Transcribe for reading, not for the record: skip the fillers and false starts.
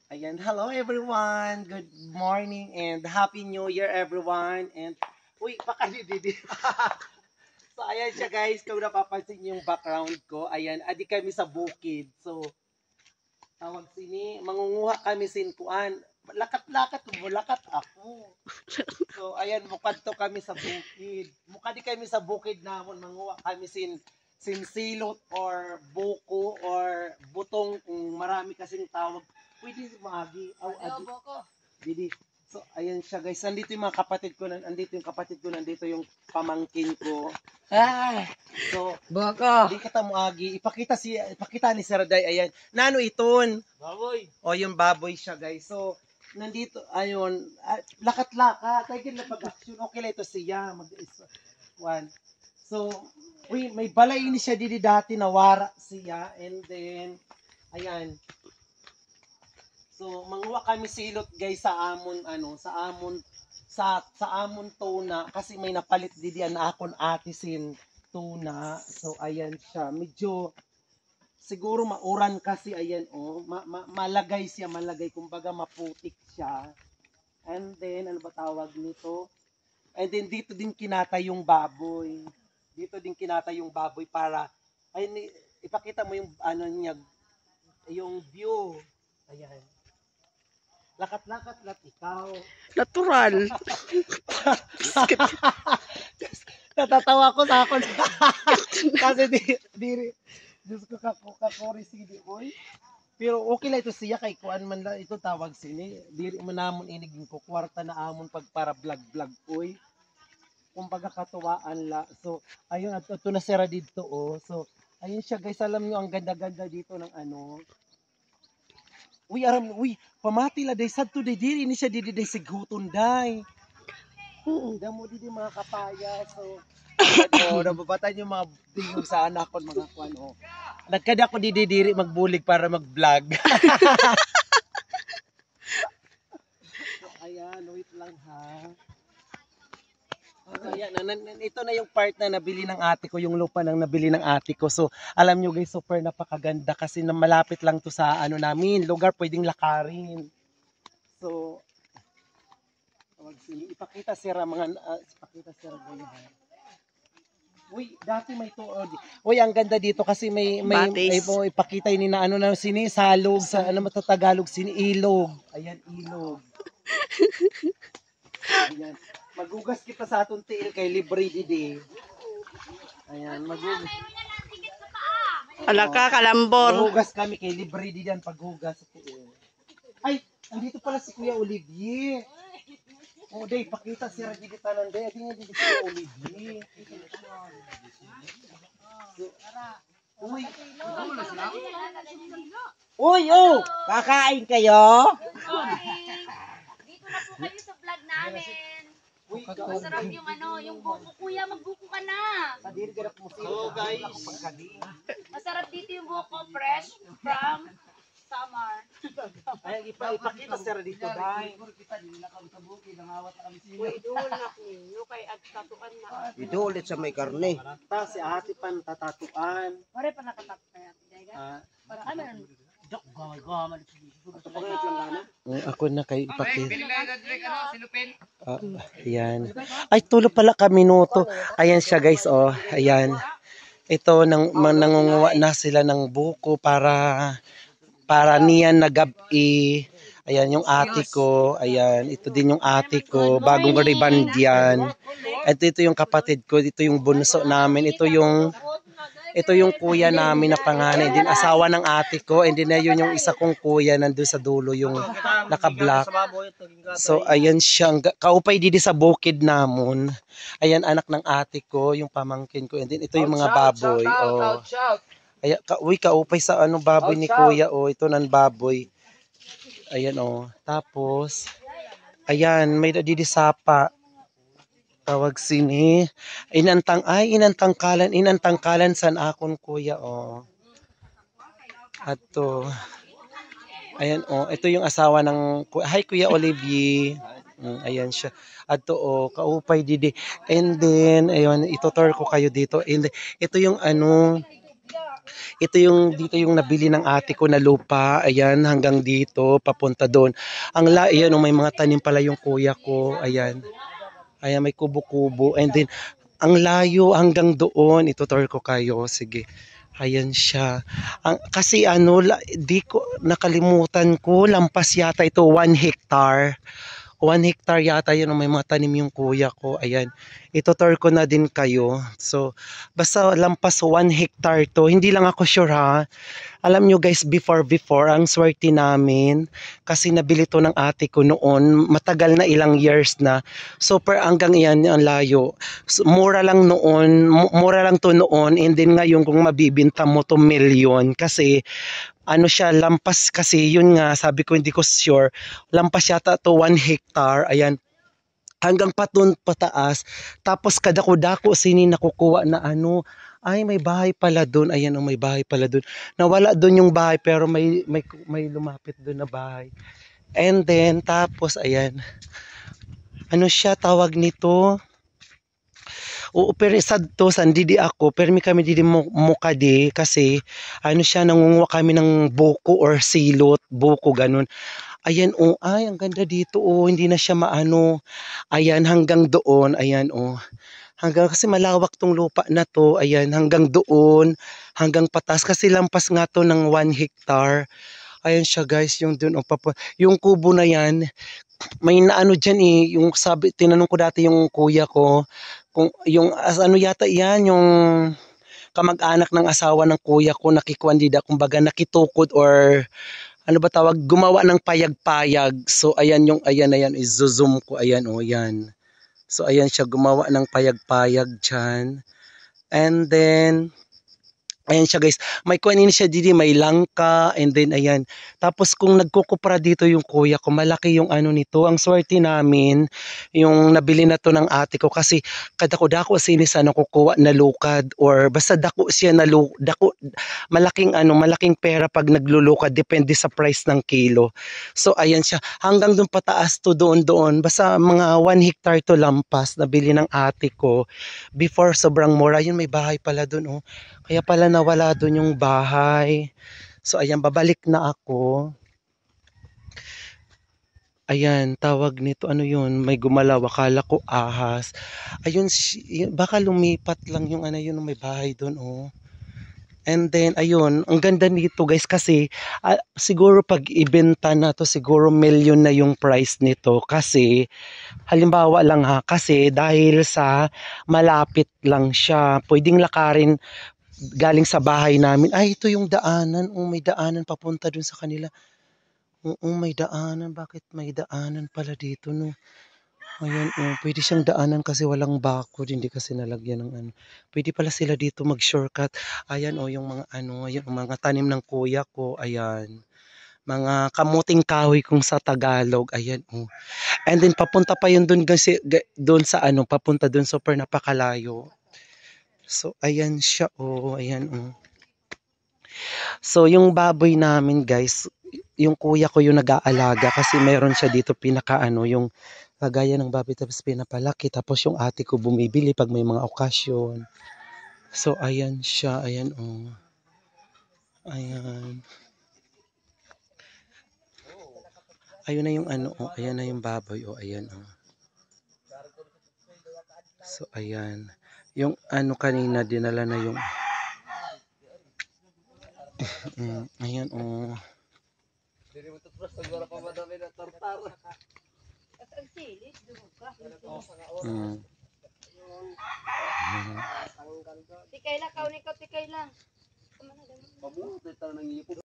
Ayan, hello everyone. Good morning and happy new year everyone. And uy, pakalididi. So ayan siya guys, kung napapansin niyo yung background ko, ayan, adi kami sa bukid. So tawag sini, mangunguha kami sinkuan. Lakat-lakat mo, lakat ako. So ayan, mukad to kami sa bukid. Mukad di kami sa bukid namon, manguha kami sinsilot or buko or butong kung marami kasing tawag. Pwede maagi. Aw, adi. Didi. So, ayan siya guys. Nandito yung mga kapatid ko. Nandito yung kapatid ko. Nandito yung pamangkin ko. Ah, So, boko. di kita mo agi. Ipakita ni Sir Day. Ayan. Nano iton? Baboy. O, yung baboy siya guys. So, nandito, ayun. Lakat-lakat. Ay, na pag-action. Okay lang ito siya. One. So, uy, may balay ini siya didi dati nawara siya. And then, ayan. So, manguha kami silot guys sa amon sa amon tuna kasi may napalit diyan na akon atisin tuna. So, ayan siya. Medyo siguro mauran kasi ayan malagay siya, malagay kumbaga maputik siya. And then ano ba tawag nito? And then dito din kinatay yung baboy. Dito din kinatay yung baboy para ayun ipakita mo yung ano niya yung view. Ayan. Lakat-lakat lat ikaw. Natural. Natatawa ko sa ako. Kasi di Diyos ko kakori sini oy. Pero okay lang ito siya kay kuan man lang ito tawag sini. Diri man namon iniging ko kwarta na amon pag para vlog oy. Kumbaga katuwaan la. So ayun at ito na sira dito So ayun siya guys, alam niyo ang ganda-ganda dito ng ano. Uy, pamati la day sad to day diri ni siya didi day sighuton day. Damo didi mga kapaya. So nababatan yung mga tingog sa anak ko mga kuan Nagkada ko diri magbulig para mag-vlog. So, ayan, wait lang ha. So, ayan, ito na yung part na nabili ng ate ko, yung lupa nang nabili ng ate ko. So, alam nyo guys, super napakaganda kasi na malapit lang to sa ano namin, lugar pwedeng lakarin. So, ipakita sira ipakita sira ganyan. Uy, dati may to. Uy, ang ganda dito kasi may ipakita ni na ano na sinisalog sa ano matatagalog siniilog. Ayan, ilog. Ayan. Magugas kita sa atong tiil kay libre didi. Ayan, magugas. Alaka, kalambor. Magugas kami kay libre didi ang paghugas sa tiil. Ay, andito pala si Kuya Olivier. Oh, day, pakita si Rajidi tanan day. Adi nga dito si Olivier. Uy. Uy, kakain kayo? Dito na po kayo sa vlog namin. Uy, Masarap yung yung buko. Kuya, magbuko ka na. kadiri ka na po Hello guys. Masarap dito yung buko, fresh from summer. Ay, ipakita si Rajidi day. Idulit sa may karne. Ta si ate pan tatatuan. Pare pa nakatap kaya. Para ano? Ako na kay ipakita. Ayan. Ay, tulo pala ka minuto. Ayan siya guys, Ayan. Ito, nangunguha na sila ng buko para niyan na gabi. Ayan, yung ate ko. Ayan, ito din yung ate ko. Bagong riband yan. At ito yung kapatid ko. Ito yung bunso namin. Ito yung kuya namin na panganay. Din asawa ng ate ko. And then yun yung isa kong kuya nandun sa dulo yung naka-black. So ayan siya. Kaupay didi sa bukid namon. Ayan anak ng ate ko. Yung pamangkin ko. And then ito yung mga baboy. Ayan, kaupay sa baboy ni kuya. Ito ng baboy. Ayan Tapos ayan may didi sapa. Tawag sini. Inantangkalan san akon kuya Ato. Ayan ito yung asawa ng hi Kuya Olivier. Ayan siya. Ato kaupay didi. And then ayun itutur ko kayo dito. And ito yung Ito yung dito yung nabili ng ate ko na lupa. Ayan, hanggang dito papunta doon. Ayan, may mga tanim pala yung kuya ko. Ayan. Ayan, may kubo-kubo. And then ang layo hanggang doon. Itutur ko kayo. Sige. Ayan siya. Kasi di ko nakalimutan ko, lampas yata ito 1 hectare. 1 hectare yata yun, may mga tanim yung kuya ko. Ayan. Itutur ko na din kayo. So, basta lampas 1 hectare to. Hindi lang ako sure ha. Alam nyo guys, before, ang swerte namin, kasi nabili to ng ate ko noon, matagal na, ilang years na, super hanggang iyan, ang layo. So, mura lang to noon, and then ngayon kung mabibinta mo to million, kasi, siya, lampas kasi, yun nga, sabi ko hindi ko sure, lampas yata to 1 hectare, ayan, hanggang pataas, tapos kadako-dako sini nakukuha na ay may bahay pala doon, ayan may bahay pala doon, nawala doon yung bahay pero may lumapit doon na bahay, and then tapos ayan, siya tawag nito, oo, pero sad to, sandidi ako, pero kami didi mukadi, kasi siya, nangunguha kami ng buko or silot, buko ganun. Ayan, ay, ang ganda dito, hindi na siya ayan, hanggang doon, ayan, hanggang, kasi malawak tong lupa na to, ayan, hanggang doon, hanggang patas, kasi lampas nga to ng 1 hectare, ayan siya guys, yung doon, yung kubo na yan, may dyan yung sabi, tinanong ko dati yung kuya ko, kung, yung, yata yan, yung, kamag-anak ng asawa ng kuya ko, nakikuandida, kumbaga nakitukod or ba tawag, gumawa ng payag-payag. So ayan ayan, i-zoom ko, ayan yan. So ayan siya, gumawa ng payag-payag dyan. And then ayan siya guys, may kuanin siya dito, may langka, and then ayan. Tapos kung nagkukupra dito yung kuya ko, malaki yung nito. Ang swerte namin, yung nabili na to ng ate ko, kasi kadako-dako sinisa nakukuha na lukad, or basta dako siya na dako, malaking pera pag naglulukad, depende sa price ng kilo. So ayan siya, hanggang doon pataas to, doon, basta mga 1 hectare to lampas, nabili ng ate ko. Before, sobrang mura, yun may bahay pala doon, kaya pala nawala doon yung bahay. So ayan, babalik na ako. Ayan, tawag nito, yun, may gumalaw, akala ko ahas. Ayun, baka lumipat lang yung yun, may bahay doon, And then, ayun, ang ganda nito guys, kasi siguro pag ibenta na to, siguro million na yung price nito, kasi halimbawa lang ha, kasi dahil sa malapit lang siya, pwedeng lakarin galing sa bahay namin. Ay, ito yung daanan. May daanan papunta dun sa kanila. Oo, may daanan. Bakit may daanan pala dito, no? Ayan, pwede siyang daanan kasi walang bakod. Hindi kasi nalagyan ng Pwede pala sila dito mag-shortcut. Ayan, yung mga ayan, mga tanim ng kuya ko. Ayan. Mga kamuting kahoy kung sa Tagalog. Ayan, And then, papunta pa yun dun, dun sa papunta dun, super napakalayo. So, ayan siya, ayan, So, yung baboy namin, guys, yung kuya ko yung nag-aalaga, kasi meron siya dito yung lagayan ng baboy, tapos pinapalaki, tapos yung ate ko bumibili pag may mga okasyon. So, ayan siya, ayan, Ayan. Ayun na yung ayan na yung baboy, ayan, So, ayan. Yung kanina, dinala na yung ayan, Tikay lang, kaunay ka, tikay lang.